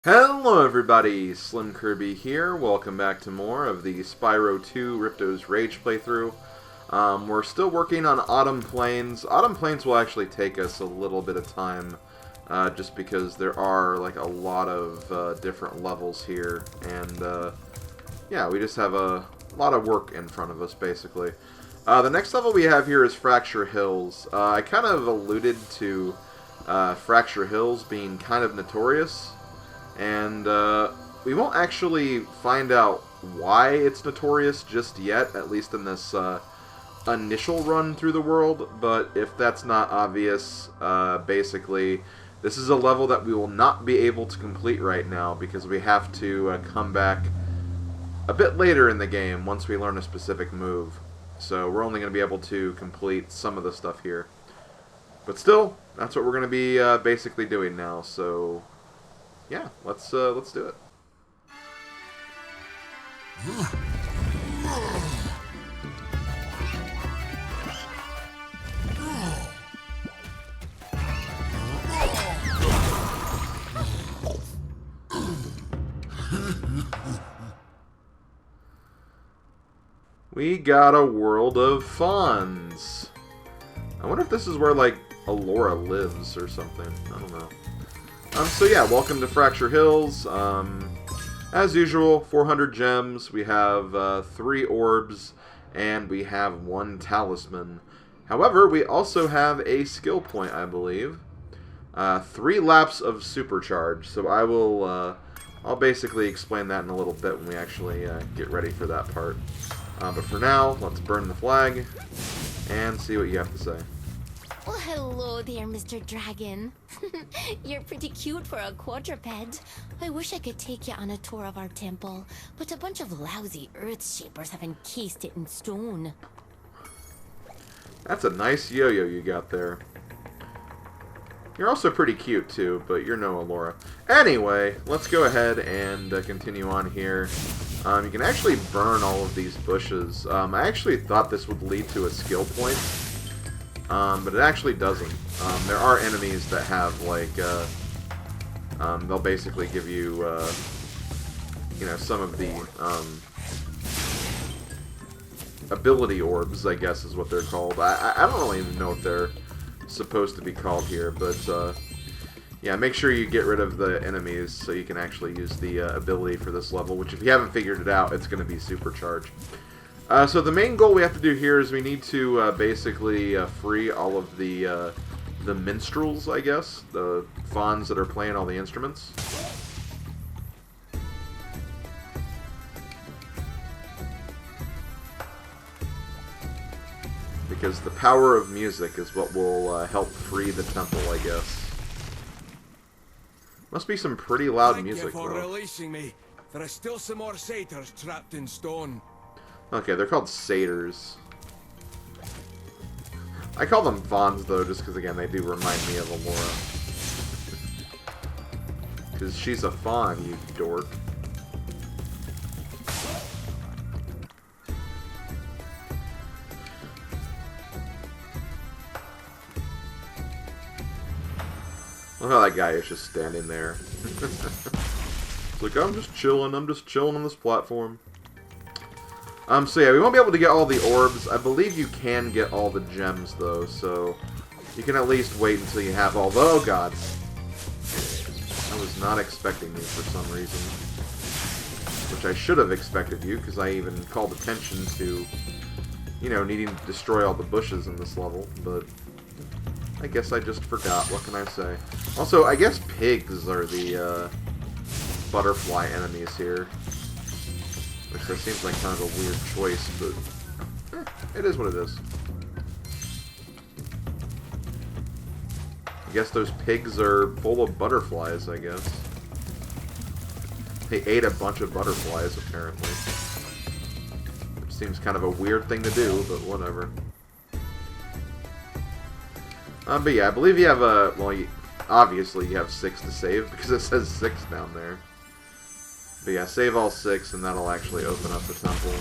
Hello everybody, SlimKirby here. Welcome back to more of the Spyro 2 Ripto's Rage playthrough. We're still working on Autumn Plains. Autumn Plains will actually take us a little bit of time, just because there are like a lot of different levels here, and yeah, we just have a lot of work in front of us, basically. The next level we have here is Fracture Hills. I kind of alluded to Fracture Hills being kind of notorious. And we won't actually find out why it's notorious just yet, at least in this initial run through the world. But if that's not obvious, basically, this is a level that we will not be able to complete right now because we have to come back a bit later in the game once we learn a specific move. So we're only going to be able to complete some of the stuff here. But still, that's what we're going to be basically doing now, so... yeah, let's do it. We got a world of fauns. I wonder if this is where, like, Alora lives or something. I don't know. So yeah, welcome to Fracture Hills. As usual, 400 gems, we have 3 orbs, and we have 1 talisman. However, we also have a skill point, I believe. 3 laps of Supercharge, so I'll basically explain that in a little bit when we actually get ready for that part. But for now, let's burn the flag, and see what you have to say. Well, hello there, Mr. Dragon. You're pretty cute for a quadruped. I wish I could take you on a tour of our temple, but a bunch of lousy earth-shapers have encased it in stone. That's a nice yo-yo you got there. You're also pretty cute, too, but you're no Alora. Anyway, let's go ahead and continue on here. You can actually burn all of these bushes. I actually thought this would lead to a skill point. But it actually doesn't. There are enemies that have, like, they'll basically give you, you know, some of the, ability orbs, I guess is what they're called. I don't really even know what they're supposed to be called here, but, yeah, make sure you get rid of the enemies so you can actually use the ability for this level, which if you haven't figured it out, it's going to be Supercharge. So the main goal we have to do here is we need to basically free all of the minstrels, I guess, the fauns that are playing all the instruments. Because the power of music is what will help free the temple, I guess. Must be some pretty loud music, though. Thank you for releasing me. There are still some more satyrs trapped in stone. Okay, they're called satyrs. I call them fauns, though, just because, again, they do remind me of Alora. Because she's a faun, you dork. Look how that guy is just standing there. It's like, I'm just chilling on this platform. So yeah, we won't be able to get all the orbs. I believe you can get all the gems, though, so you can at least wait until you have all the... oh, God. I was not expecting you for some reason. Which I should have expected you, because I even called attention to, you know, needing to destroy all the bushes in this level, but I guess I just forgot. What can I say? Also, I guess pigs are the, butterfly enemies here. Which that seems like kind of a weird choice, but it is what it is. I guess those pigs are full of butterflies, I guess. They ate a bunch of butterflies, apparently. Which seems kind of a weird thing to do, but whatever. But yeah, I believe you have a... well, obviously you have 6 to save, because it says 6 down there. But yeah, save all 6, and that'll actually open up the temple.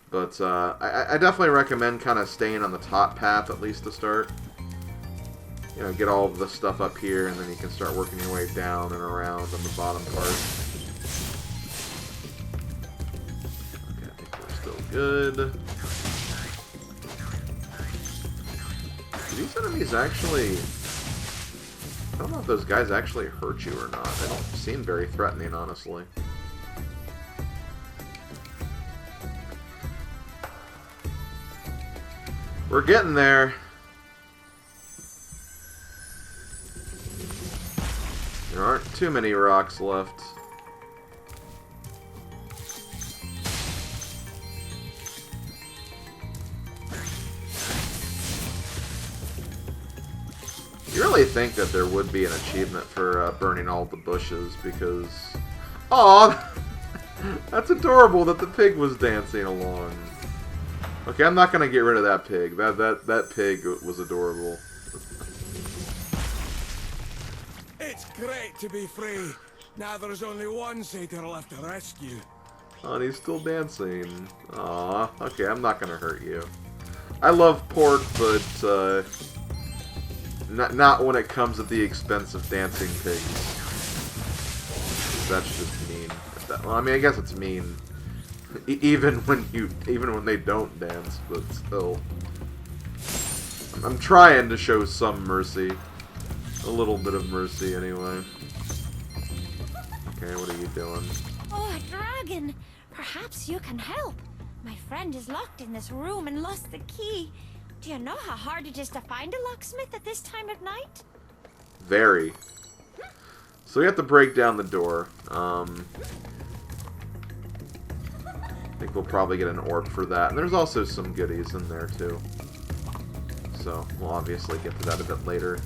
But I definitely recommend kind of staying on the top path, at least to start. you know, get all of the stuff up here, and then you can start working your way down and around on the bottom part. Okay, I think we're still good. These enemies actually... I don't know if those guys actually hurt you or not. They don't seem very threatening, honestly. We're getting there. There aren't too many rocks left. You really think that there would be an achievement for burning all the bushes because... Aw! That's adorable that the pig was dancing along. Okay, I'm not gonna get rid of that pig. That pig was adorable. It's great to be free. Now there's only one satyr left to rescue. Oh, and he's still dancing. Aw. Okay, I'm not gonna hurt you. I love pork, but not when it comes at the expense of dancing pigs. That's just mean. Well, I mean, I guess it's mean. Even when they don't dance, but still. I'm trying to show some mercy. A little bit of mercy, anyway. Okay, what are you doing? Oh, dragon! Perhaps you can help. My friend is locked in this room and lost the key. Do you know how hard it is to find a locksmith at this time of night? Very. So we have to break down the door. I think we'll probably get an orb for that. And there's also some goodies in there, too. So, we'll obviously get to that a bit later.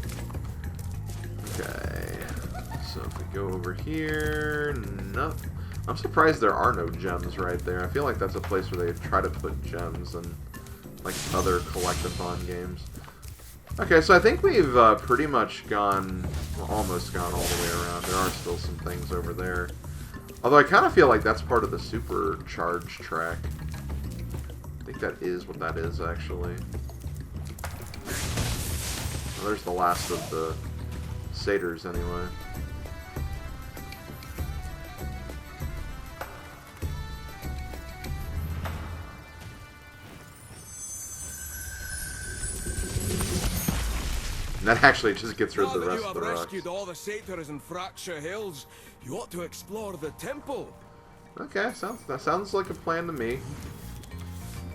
Okay. So, if we go over here... No, I'm surprised there are no gems right there. I feel like that's a place where they try to put gems in, like, other collectathon games. Okay, so I think we've pretty much gone... Well, almost gone all the way around. There are still some things over there. Although I kind of feel like that's part of the Supercharge track. I think that is what that is, actually. Well, there's the last of the satyrs, anyway. And that actually just gets rid of the rest of the rocks. Rescued all the satyrs in Fracture Hills. You ought to explore the temple. Okay, that sounds like a plan to me.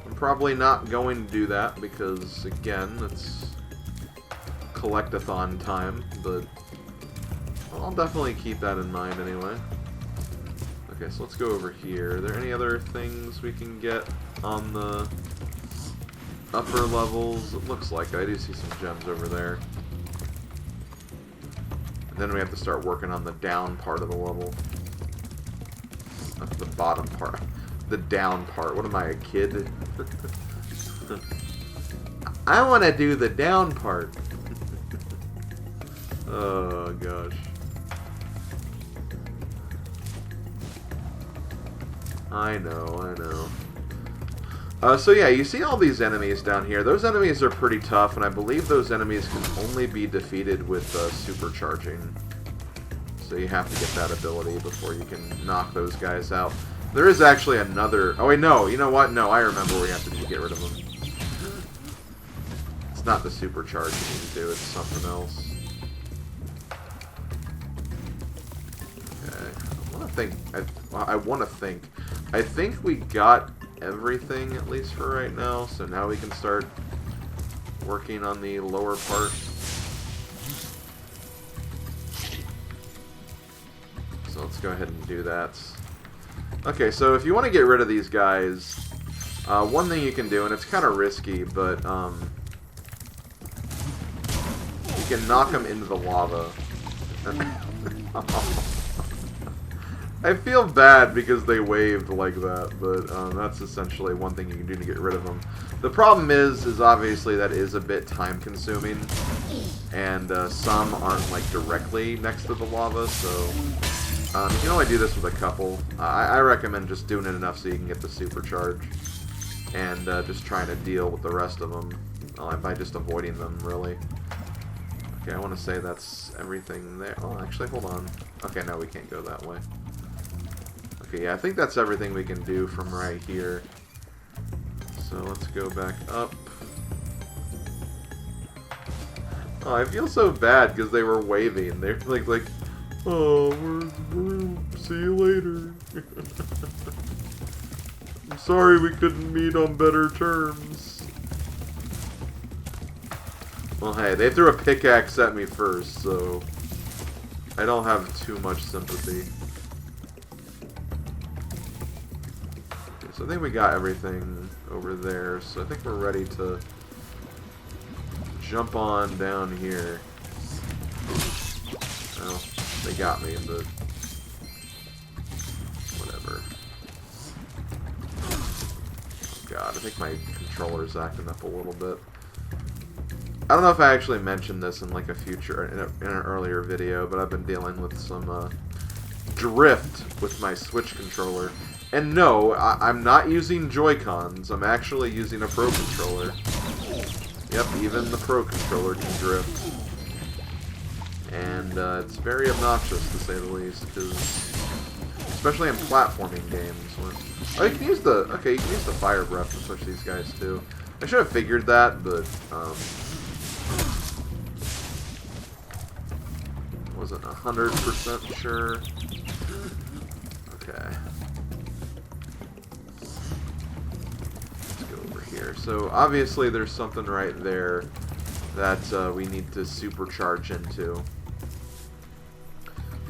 I'm probably not going to do that because, again, it's collectathon time, but I'll definitely keep that in mind anyway. Okay, so let's go over here. Are there any other things we can get on the upper levels? It looks like I do see some gems over there. And then we have to start working on the down part of the level. Not the bottom part. The down part. What am I, a kid? I want to do the down part. Oh, gosh. I know. So yeah, you see all these enemies down here. Those enemies are pretty tough, and I believe those enemies can only be defeated with supercharging. So you have to get that ability before you can knock those guys out. There is actually another... Oh wait, no. You know what? No, I remember what we have to do to get rid of them. It's not the supercharge you need to do, it's something else. Okay. I think we got everything, at least for right now, so now we can start working on the lower part. So let's go ahead and do that. Okay, so if you want to get rid of these guys, one thing you can do, and it's kind of risky, but you can knock them into the lava. I feel bad because they waved like that, but that's essentially one thing you can do to get rid of them. The problem is obviously that is a bit time-consuming, and some aren't like directly next to the lava, so you can only do this with a couple. I recommend just doing it enough so you can get the supercharge, and just trying to deal with the rest of them by just avoiding them, really. Okay, I want to say that's everything there. Oh, actually, hold on. Okay, no, we can't go that way. Okay, yeah, I think that's everything we can do from right here. So let's go back up. Oh, I feel so bad because they were waving. They're like, oh, we're see you later. I'm sorry we couldn't meet on better terms. Well, hey, they threw a pickaxe at me first, so I don't have too much sympathy. Okay, so I think we got everything over there, so I think we're ready to jump on down here. Well, they got me, but whatever. Oh god, I think my controller's acting up a little bit. I don't know if I actually mentioned this in like a future, in an earlier video, but I've been dealing with some drift with my Switch controller. And no, I'm not using Joy-Cons. I'm actually using a Pro controller. Yep, even the Pro controller can drift. And it's very obnoxious, to say the least, because especially in platforming games. Oh, you can use the fire breath to push these guys too. I should have figured that, but wasn't 100% sure. Okay. Let's go over here. So obviously there's something right there that we need to supercharge into.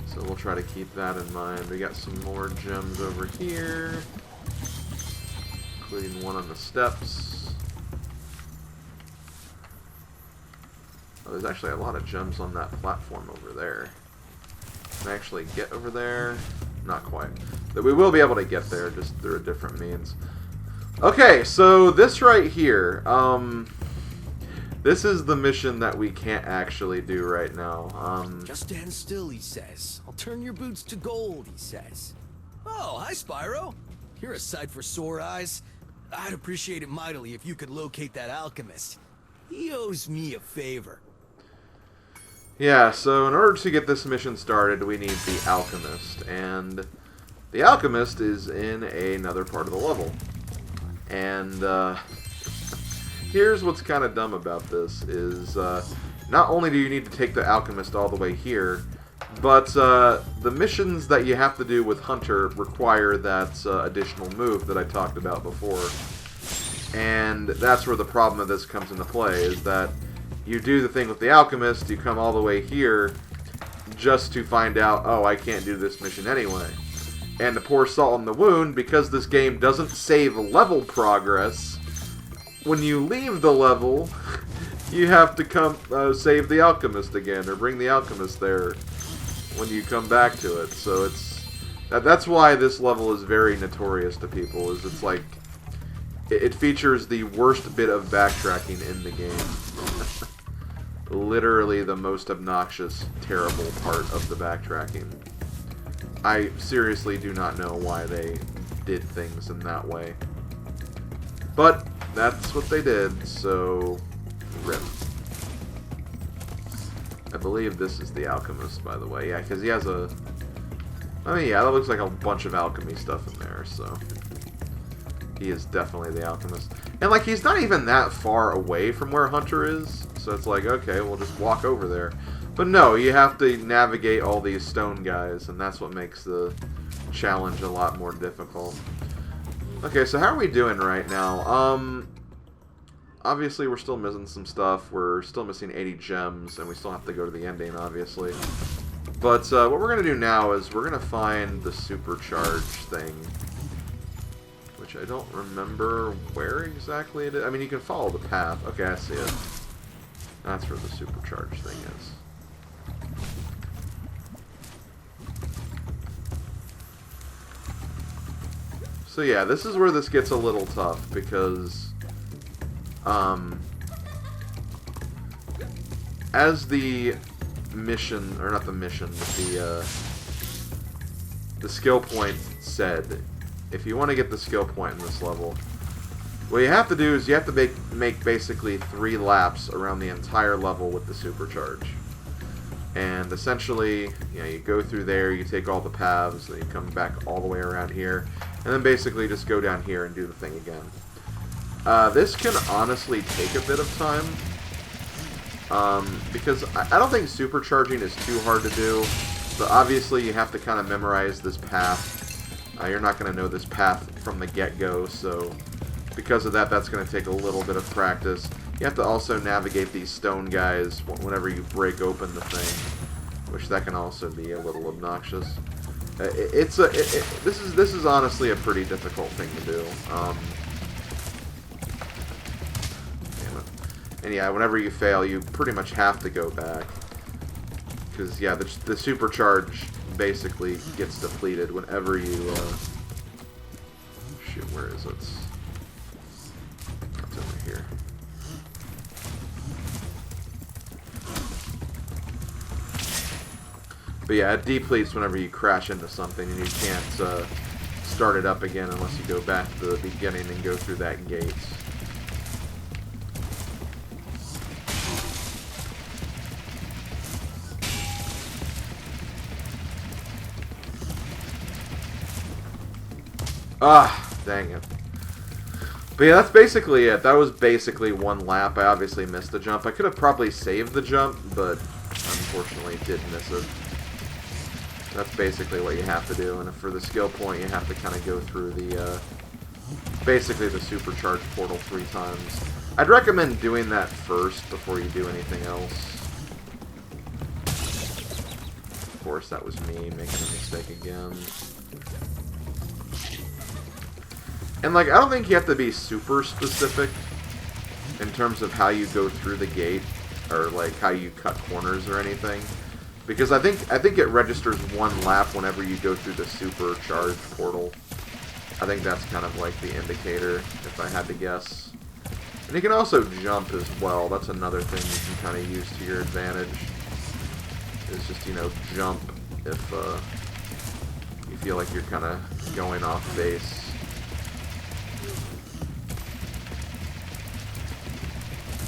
So we'll try to keep that in mind. We got some more gems over here, including one on the steps. Oh, there's actually a lot of gems on that platform over there. Can I actually get over there? Not quite. But we will be able to get there, just through a different means. Okay, so this right here, this is the mission that we can't actually do right now. Just stand still, he says. I'll turn your boots to gold, he says. Oh, hi, Spyro. You're a sight for sore eyes. I'd appreciate it mightily if you could locate that alchemist. He owes me a favor. Yeah, so in order to get this mission started, we need the alchemist. And the alchemist is in another part of the level. And, here's what's kind of dumb about this, is not only do you need to take the alchemist all the way here, but the missions that you have to do with Hunter require that additional move that I talked about before. And that's where the problem of this comes into play, is that you do the thing with the alchemist, you come all the way here just to find out, oh, I can't do this mission anyway. And to pour salt in the wound, because this game doesn't save level progress, when you leave the level, you have to come save the alchemist again, or bring the alchemist there when you come back to it. So that's why this level is very notorious to people, is it's like, it features the worst bit of backtracking in the game. Literally the most obnoxious, terrible part of the backtracking. I seriously do not know why they did things in that way. But that's what they did, so rip. I believe this is the alchemist, by the way. Yeah, because he has a... I mean, yeah, that looks like a bunch of alchemy stuff in there, so... He is definitely the alchemist. And, like, he's not even that far away from where Hunter is. So it's like, okay, we'll just walk over there. But no, you have to navigate all these stone guys. And that's what makes the challenge a lot more difficult. Okay, so how are we doing right now? Obviously, we're still missing some stuff. We're still missing 80 gems. And we still have to go to the ending, obviously. But what we're going to do now is we're going to find the Supercharge thing. Which I don't remember where exactly it is. I mean, you can follow the path. Okay, I see it. That's where the Supercharge thing is. So yeah, this is where this gets a little tough, because as the mission, or not the mission, but the skill point said, if you want to get the skill point in this level, what you have to make basically 3 laps around the entire level with the Supercharge. And essentially, you know, you go through there, you take all the paths, then you come back all the way around here, and then basically just go down here and do the thing again. This can honestly take a bit of time, because I don't think supercharging is too hard to do, but obviously you have to kind of memorize this path. You're not going to know this path from the get-go, so because of that, that's going to take a little bit of practice. You have to also navigate these stone guys whenever you break open the thing, which that can also be a little obnoxious. This is honestly a pretty difficult thing to do. Damn it. And yeah, whenever you fail, you pretty much have to go back, because yeah, the supercharge basically gets depleted whenever you shoot, where is it? It's over here. But yeah, it depletes whenever you crash into something, and you can't start it up again unless you go back to the beginning and go through that gate. Ah, dang it. But yeah, that's basically it. That was basically one lap. I obviously missed the jump. I could have probably saved the jump, but unfortunately did miss it. That's basically what you have to do. And for the skill point, you have to kind of go through the, basically the supercharge portal 3 times. I'd recommend doing that first before you do anything else. Of course, that was me making a mistake again. And, like, I don't think you have to be super specific in terms of how you go through the gate, or, like, how you cut corners or anything. Because I think it registers 1 lap whenever you go through the supercharge portal. I think that's kind of like the indicator, if I had to guess. And you can also jump as well. That's another thing you can kind of use to your advantage. Is just, you know, jump if you feel like you're kind of going off base.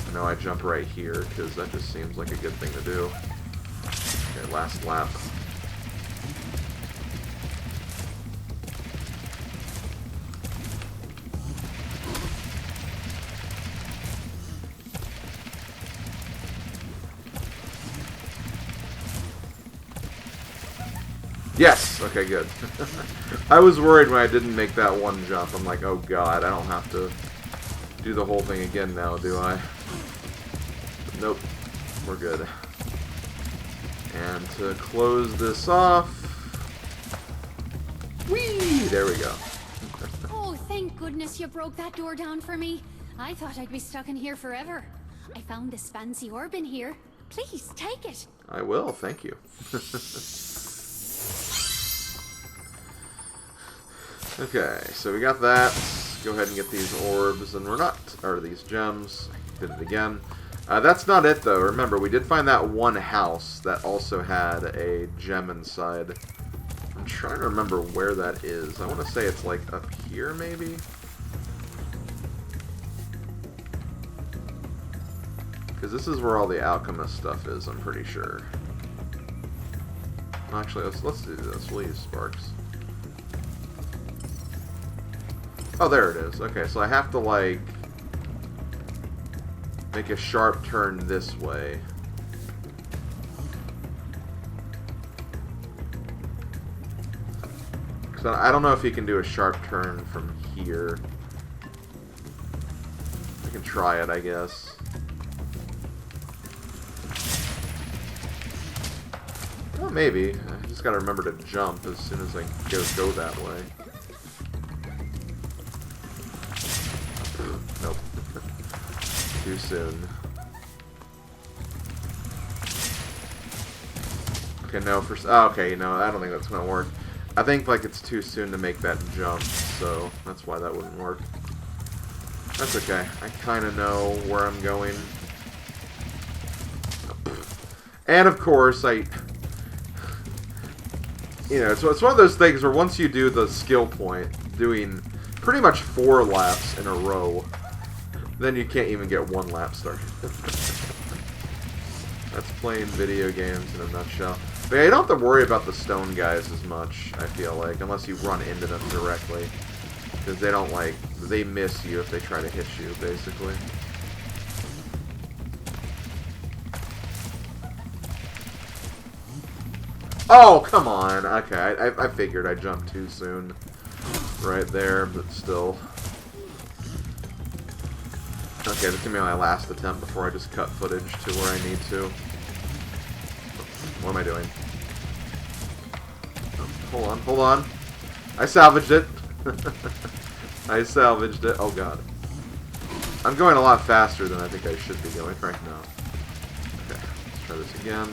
I know I jump right here because that just seems like a good thing to do. Okay, last lap. Yes! Okay, good. I was worried when I didn't make that one jump. I'm like, oh god, I don't have to do the whole thing again now, do I? But nope. We're good. And to close this off... Whee! There we go. Oh, thank goodness you broke that door down for me. I thought I'd be stuck in here forever. I found this fancy orb in here. Please, take it. I will, thank you. Okay, so we got that. Let's go ahead and get these orbs, and we're not... or these gems. I did it again. That's not it, though. Remember, we did find that one house that also had a gem inside. I'm trying to remember where that is. I want to say it's, like, up here, maybe? Because this is where all the alchemist stuff is, I'm pretty sure. Actually, let's do this. We'll use sparks. Oh, there it is. Okay, so I have to, like, make a sharp turn this way. Because I don't know if you can do a sharp turn from here. I can try it, I guess. Well, maybe. I just gotta remember to jump as soon as I go that way. Nope. Too soon. Okay, no, okay, no, I don't think that's gonna work. I think, like, it's too soon to make that jump, so that's why that wouldn't work. That's okay. I kinda know where I'm going. And, of course, you know, so it's one of those things where once you do the skill point, doing pretty much 4 laps in a row, then you can't even get 1 lap started. That's playing video games in a nutshell. But yeah, you don't have to worry about the stone guys as much, I feel like, unless you run into them directly. Because they don't, like, they miss you if they try to hit you, basically. Oh, come on. Okay, I figured I jumped too soon. Right there, but still. Okay, this is going to be my last attempt before I just cut footage to where I need to. What am I doing? Hold on, hold on. I salvaged it. I salvaged it. Oh god. I'm going a lot faster than I think I should be going right now. Okay, let's try this again.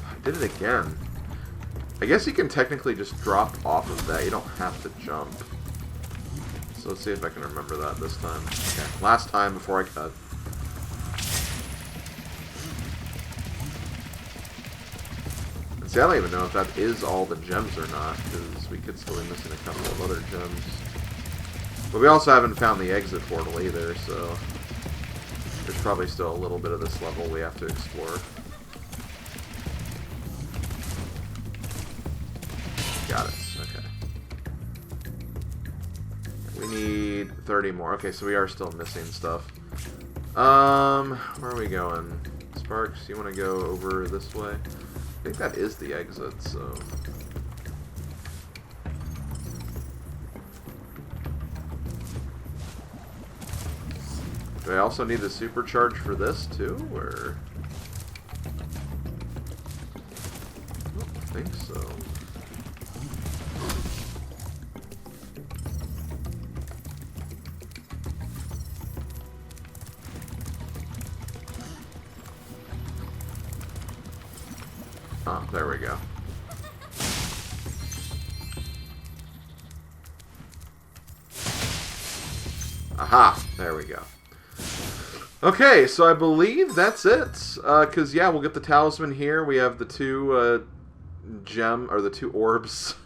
I did it again. I guess you can technically just drop off of that. You don't have to jump. So let's see if I can remember that this time. Okay, last time before I cut. And see, I don't even know if that is all the gems or not, because we could still be missing a couple of other gems. But we also haven't found the exit portal either, so there's probably still a little bit of this level we have to explore. Got it. Okay. We need 30 more. Okay, so we are still missing stuff. Where are we going? Sparks, you want to go over this way? I think that is the exit, so... Do I also need the supercharge for this, too, or...? I don't think so. Oh, there we go. Aha! There we go. Okay, so I believe that's it. Because, yeah, we'll get the talisman here. We have the two the two orbs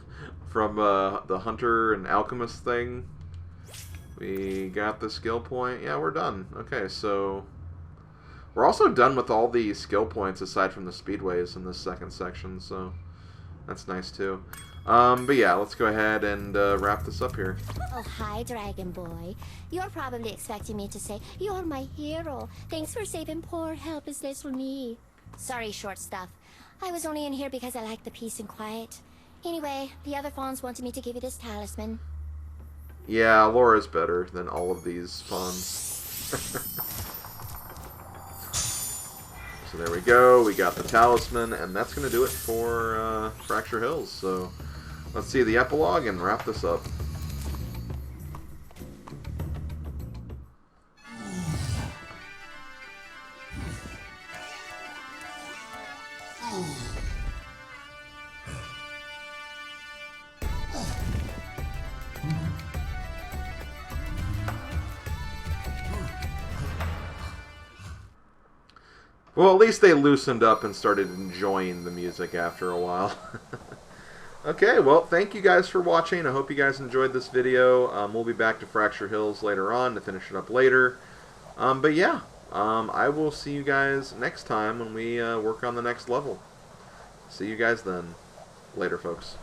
from the hunter and alchemist thing. We got the skill point. Yeah, we're done. Okay, so... We're also done with all the skill points aside from the speedways in this second section, so that's nice too. But yeah, let's go ahead and wrap this up here. Oh, hi, Dragon Boy. You're probably expecting me to say, "You're my hero. Thanks for saving poor, helpless little me." Sorry, short stuff. I was only in here because I like the peace and quiet. Anyway, the other fauns wanted me to give you this talisman. Yeah, Laura's better than all of these fauns. So there we go, we got the talisman, and that's going to do it for Fracture Hills. So let's see the epilogue and wrap this up. Well, at least they loosened up and started enjoying the music after a while. Okay, well, thank you guys for watching. I hope you guys enjoyed this video. We'll be back to Fracture Hills later on to finish it up later. But yeah, I will see you guys next time when we work on the next level. See you guys then. Later, folks.